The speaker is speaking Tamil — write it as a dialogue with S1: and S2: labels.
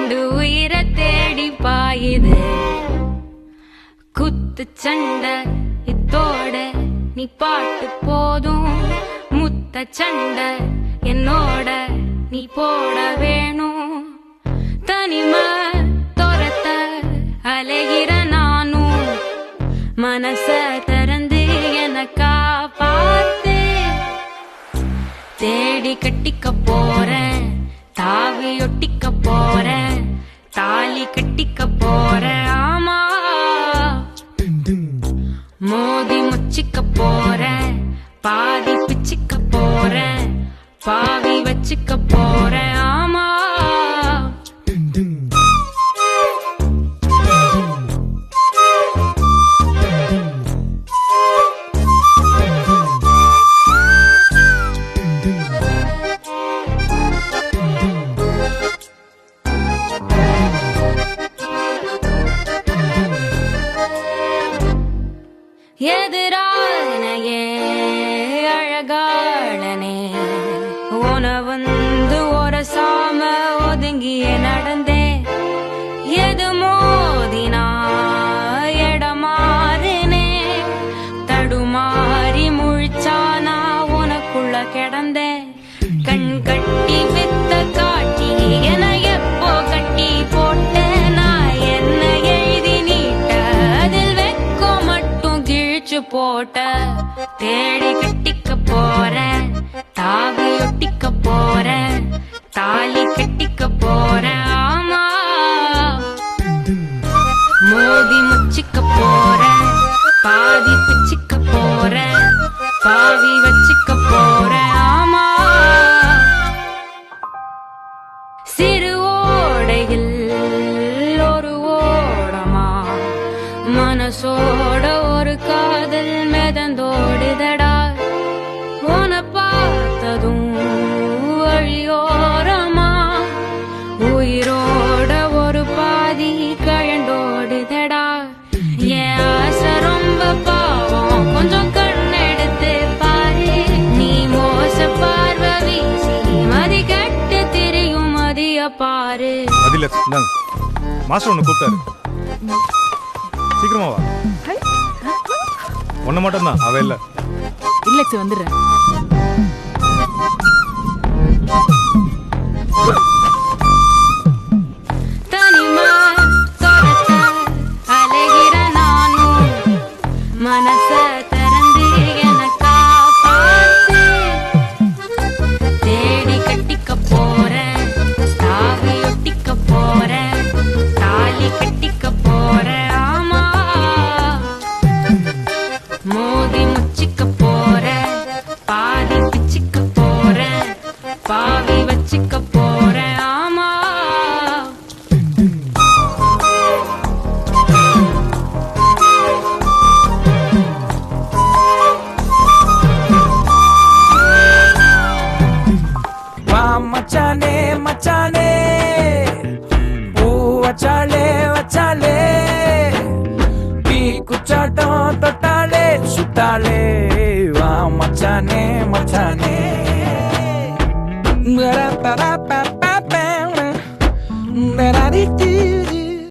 S1: ரெண்டு உயிரை தேடி பாயுது. குத்து சண்டை இத்தோட நீ பாட்டு போதும். முத்த சண்டை என்னோட நீ போட வேணும். தனிமை துரத்த அலைகிற நானும் மனச திறந்து எனக்கா பார்த்து தேடி கட்டிக்க போறேன். தாவி ஒட்டிக்க போறேன். தாலி கட்டிக்க போறேன். ஆமா மோதி முச்சிக்க போறேன். பாதி பிச்சிக்க போறேன். பாவி வச்சுக்க போறேன். ஆமா எதிரானையே அழகாளனே உன வந்து ஒரு சாம ஒதுங்கிய நடந்தே. எது மோதினா எடமாறினே தடுமாறி முழிச்சானா உனக்குள்ள கிடந்தே. கண் கட்டி வித்த காட்டி என எப்போ கட்டி போட்ட நான் என்ன எழுதி நீட்ட அதில் வெக்கோ மட்டும் கிழிச்சு போட்ட. தேடி கட்டிக்க போறேன். தாவி ஒட்டிக்க போறேன். தாலி கட்டிக்க போறேன். ஆமா மோதி முச்சிக்க போறேன். பாதி பிச்சிக்க போறேன். பாவி வச்சுக்க போறேன். ஆமா சிறு ஓடையில் ஒரு ஓடமா மனசோட ஒரு காதல் மிதந்தோடுதடா. உன பார்த்ததும் வழியோரமா உயிரோட ஒரு பாதி கழண்டோடுதடா. என் ஆசை ரொம்ப பாவம் கொஞ்சம் கண்ணெடுத்து பாரு. நீ மோச பார்வை வீசி மதி கட்டு திரியும் மதிய பாரு.
S2: மாஸ்டர் ஒண்ணு கூப்பிட்டாரு. சீக்கிரமா வா. ஒண்ணு மட்டும் தான் அவ இல்ல.
S3: இல்ல வந்துடுறேன்.
S1: தனிமா துரத்த அலைகிற நானும் மனச திறந்து எனக்கா பார்த்து தேடி கட்டிக்க போறேன். தாவி ஒட்டிக்க போறேன். தாலி கட்டிக்க போறேன். ஆமா மோதி முச்சிக்க போறேன். பாதி பிச்சிக்க போறேன். பாவி வச்சுக்க போறேன். ஆமா
S4: வா மச்சானே மச்சானே பூ வச்சாலே வச்சாலே பீ குச்சாட்டம் தொட்டாலே சுட்டாலே. வா மச்சானே மச்சானே da da da da da da da